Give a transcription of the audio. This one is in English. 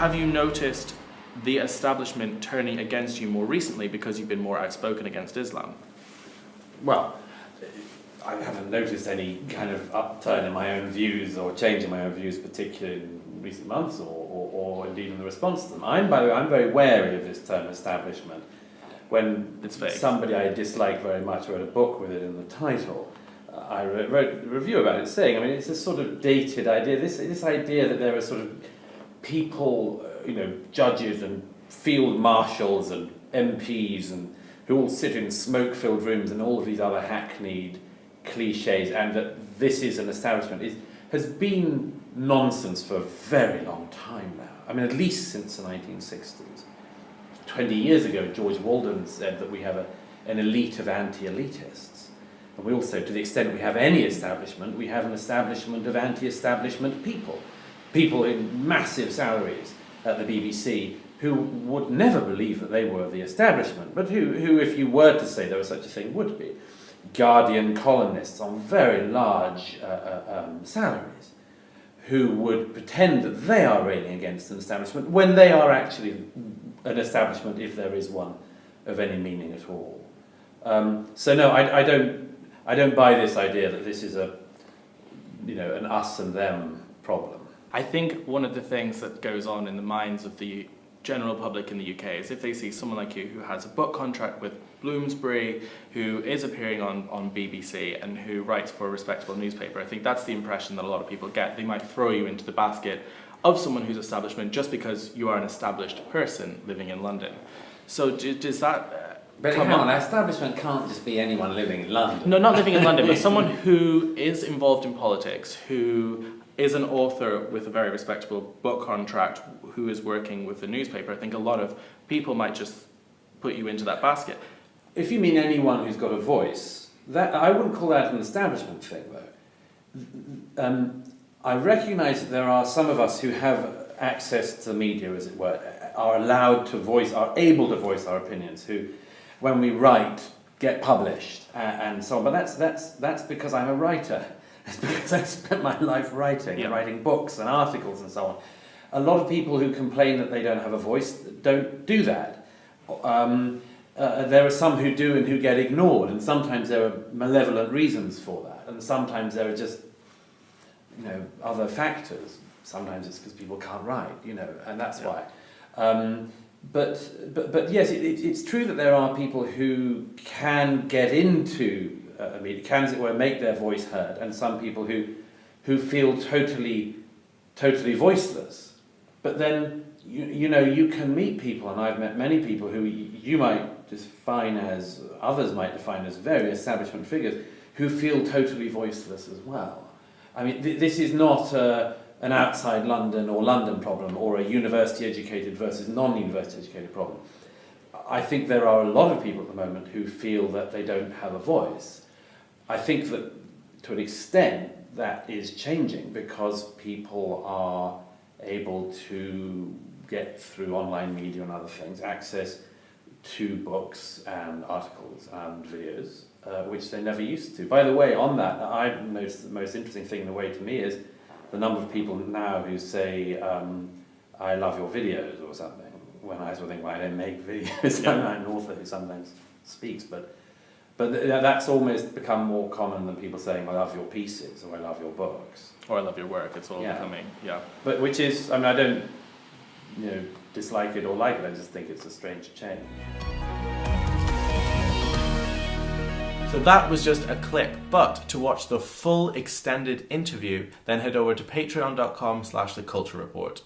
have you noticed the establishment turning against you more recently because you've been more outspoken against Islam? Well, I haven't noticed any kind of upturn in my own views or change in my own views, particularly in recent months or indeed in the response to them. By the way, I'm very wary of this term establishment. When somebody I dislike very much wrote a book with it in the title, I wrote a review about it saying, I mean, it's a sort of dated idea, this idea that there are sort of people, judges and field marshals and MPs and who all sit in smoke-filled rooms and all of these other hackneyed cliches, and that this is an establishment has been nonsense for a very long time now. I mean, at least since the 1960s. 20 years ago, George Walden said that we have an elite of anti-elitists. And we also, to the extent we have any establishment, we have an establishment of anti-establishment people. People in massive salaries at the BBC who would never believe that they were the establishment, but who, if you were to say there was such a thing, would be. Guardian columnists on very large salaries who would pretend that they are railing against an establishment when they are actually an establishment, if there is one, of any meaning at all. So no, I don't buy this idea that this is an us and them problem. I think one of the things that goes on in the minds of the general public in the UK is if they see someone like you who has a book contract with Bloomsbury, who is appearing on BBC and who writes for a respectable newspaper, I think that's the impression that a lot of people get. They might throw you into the basket of someone who's establishment just because you are an established person living in London. So does that But come on, establishment can't just be anyone living in London. No, not living in London, but someone who is involved in politics, who is an author with a very respectable book contract, who is working with the newspaper. I think a lot of people might just put you into that basket. If you mean anyone who's got a voice, that I wouldn't call that an establishment thing, though. I recognise that there are some of us who have access to the media, as it were, are able to voice our opinions, who, when we write, get published and so on. But that's because I'm a writer. It's because I spent my life writing, writing books and articles and so on. A lot of people who complain that they don't have a voice don't do that. There are some who do and who get ignored, and sometimes there are malevolent reasons for that, and sometimes there are just other factors. Sometimes it's because people can't write, and that's why. But yes, it's true that there are people who can get into can, as it were, make their voice heard, and some people who feel totally voiceless. But then you can meet people, and I've met many people who you might define as, others might define as very establishment figures, who feel totally voiceless as well. I mean, this is not an outside London or London problem, or a university-educated versus non-university-educated problem. I think there are a lot of people at the moment who feel that they don't have a voice. I think that, to an extent, that is changing because people are able to get through online media and other things, access to books and articles and videos, which they never used to. By the way, on that, I've noticed the most interesting thing in a way to me is the number of people now who say, I love your videos or something, when I sort of think, well, I don't make videos. I'm an author who sometimes speaks, but that's almost become more common than people saying, I love your pieces, or I love your books. Or I love your work, it's all becoming, But which is, I don't, dislike it or like it, I just think it's a strange change. So that was just a clip, but to watch the full extended interview, then head over to patreon.com/theculturereport.